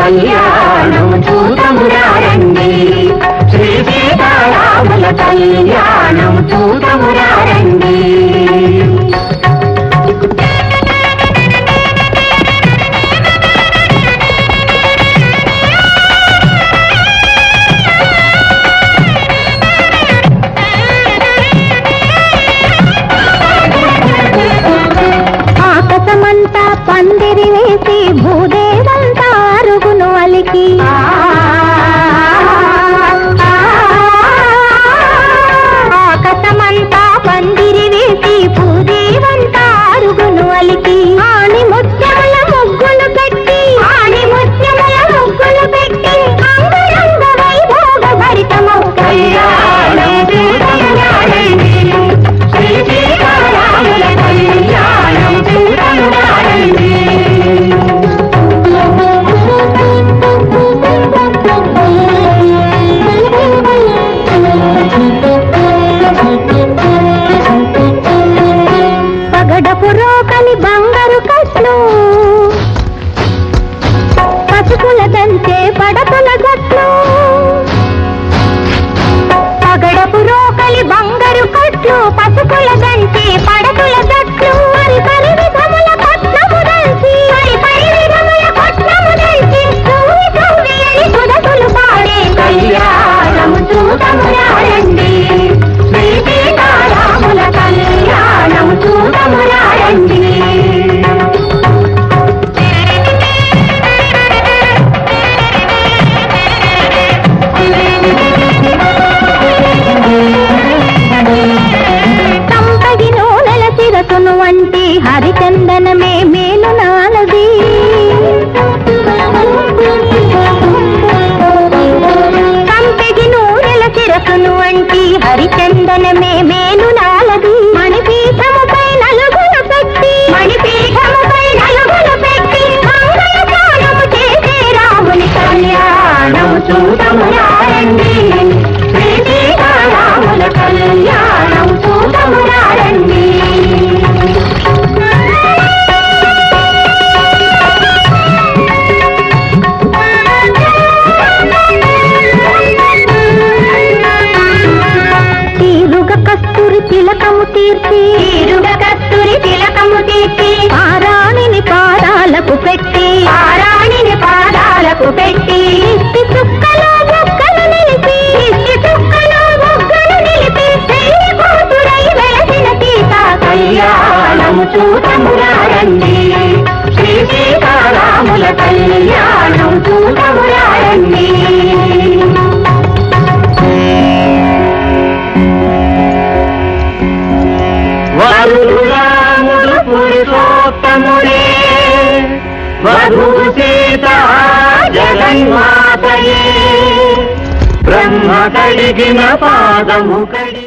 కళ్యాణం చూతమురారండి, శ్రీ సీతారాముల కళ్యాణం చూతమురారండి. ఆకాశమంతా పందిరి వేసి భూదేవంతా అరుగును అలికి, ఆకాశమంతా పందిరి వేసి భూదేవంతా అరుగును అలికి, ఆని ముత్యముల ముగ్గులు పెట్టి, ఆని ముత్యముల ముగ్గులు పెట్టి అంగరంగ వైభోగ భరితమౌ కళ్యాణం చూతమురారండి, శ్రీ సీతారాముల కళ్యాణం చూతమురారండి. పగడపు రోకలి బంగారు కట్లు, పసుపుల దంచే పడతుల గట్లు, పగడపు రోకలి బంగారు కట్లు, పసుపుల దంచే పడతుల గట్లు, మరి పరి విధముల పట్నము దంచి, మరి పరి విధముల పట్నము దంచి సూరి సూరి అని సుధతులు పాడే కళ్యాణం చూతమురారండి, శ్రీ సీతారాముల కళ్యాణం చూతమురారండి. సంపగి నూనెల శిరసును వంటి హరిచందనమే మేలు నాలది, సంపగి నూనెల శిరసును వంటి హరిచందనమే మేలు నాలది, మణిపీఠముపై నలుగులు పెట్టి, మణిపీఠముపై నలుగులు పెట్టి మంగళగానము చేసే రాముని కళ్యాణం చూతమురారండి, శ్రీ సీతారాముల కళ్యాణం చూతమురారండి. తీరుగ కస్తూరి తిలకము తీర్చి, తీరుగ కస్తూరి తిలకము తీర్చి పారాణిని పాదాలకు పెట్టి, పారాణిని పాదాలకు పెట్టి ఇష్టి చుక్కలో బొగ్గలు నిలిపి, ఇష్టి చుక్కలో బొగ్గలు నిలిపి పెళ్లి కూతురై వెలసిన సీత కళ్యాణం చూతమురారండి, శ్రీ సీతారాముల కళ్యాణం చూతమురారండి. వరుడు రాముడు పురుషోత్తముడే, వధువు సీత జగన్మాతయే, బ్రహ్మ కడిగిన పాదము కడి